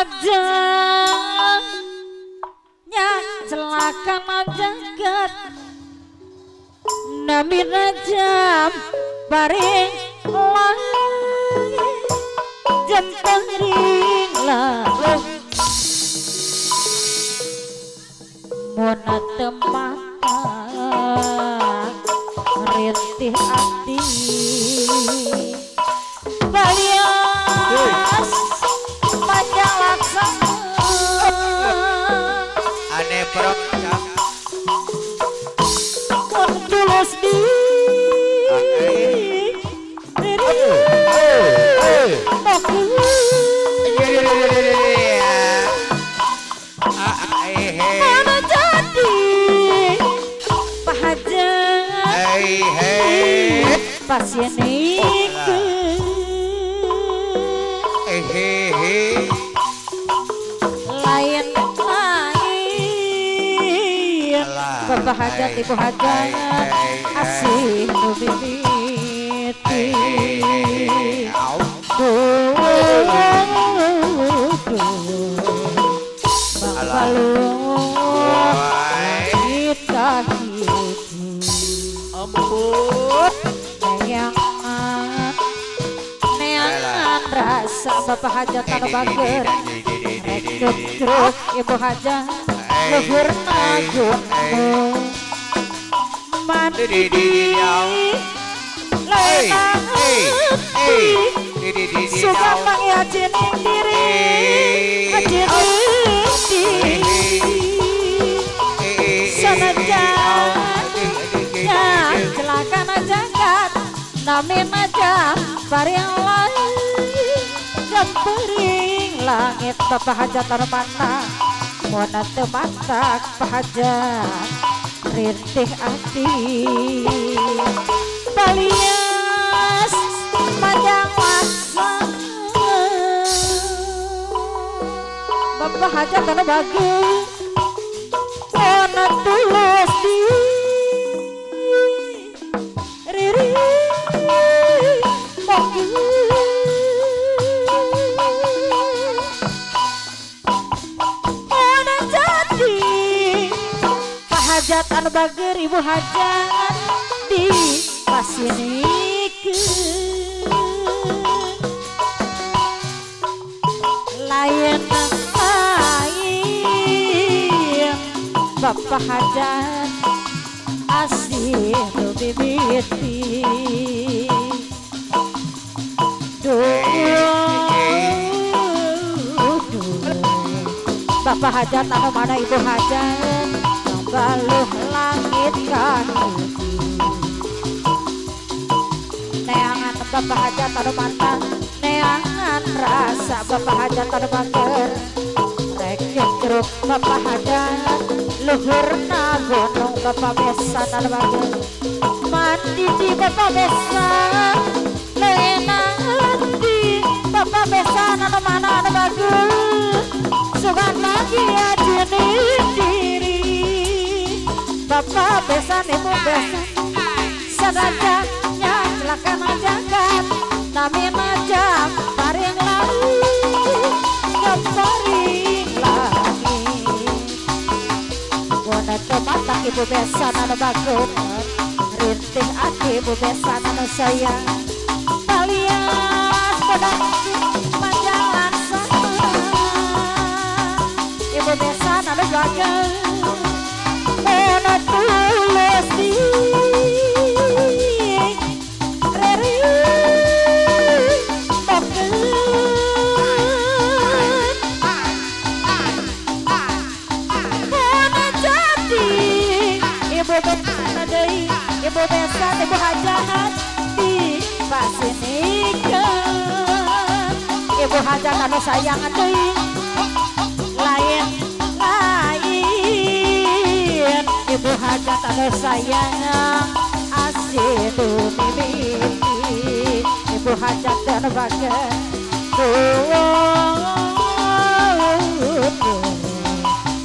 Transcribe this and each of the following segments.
majanya celaka jagat nami rajam paring langit jam paring langit mona temaka rintih ati balias panjang laksana aneh perok mun tulus di mana jadi pahajat pasien iku lain bapak hajat ibu hajat asih nu bibiti kita ampun neangan rasa bapak hajat anu bager rek ibu hajat luhur nagun mandi suka mengyajiin diri sanajan ya celaka jagat nami majam paring langit jam paring langit bapak hajat anu mana mona teu matak pahajat rintih ati balias panjang laksana bapak hajat anu bagus mona tulus di riri hajat anu bager ibu hajat di pasieunikeun lain bapak hajat asih nu bibiti bapak hajat anu mana ibu hajat baluh langit kan neangan bapak hajat anu mantan neangan rasa bapak hajat anu bager rek jeruk bapak hajat luhur gunung bapak besan anu bager mandi di bapak besan leenang hati bapak besan anu mana anu bager sugan lagi ajeun diri bapak besan ibu besan sadajanya celaka jagat nami majam paring langit jam paring langit mona teu matak ibu besan anu bagus rintih ati ibu besan anu sayang balias pedang panjang laksana ibu besan anu bagus mona tulus di riri bakeun mona jadi ibu besan deui ibu besan ibu hajat di pasieunikeun ibu hajat anu sayang deui lain ibu hajat anu sayang asih nu mimiti ibu hajat anu bager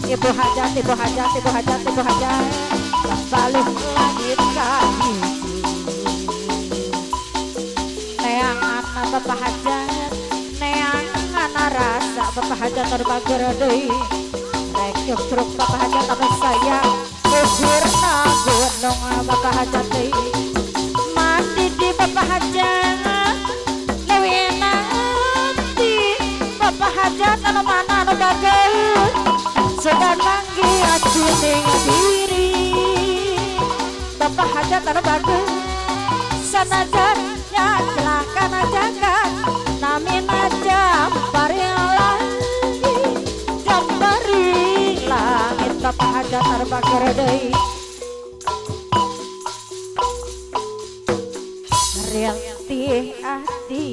ibu hajat ibu hajat ibu hajat ibu hajat baluh langit kahiji neangan bapak hajat neangan mana rasa bapak hajatan bagerdei rek truk bapak hajatan saya sirna gunung bapak hajatei mandi di bapak hajat lewi nanti bapak hajatan mana no bagel sedang lagi acuning diri bapak hajatan bagel sanajan ya celaka jagat namin aja bareng jambari langit bapak hajat arbakir deui riantih ati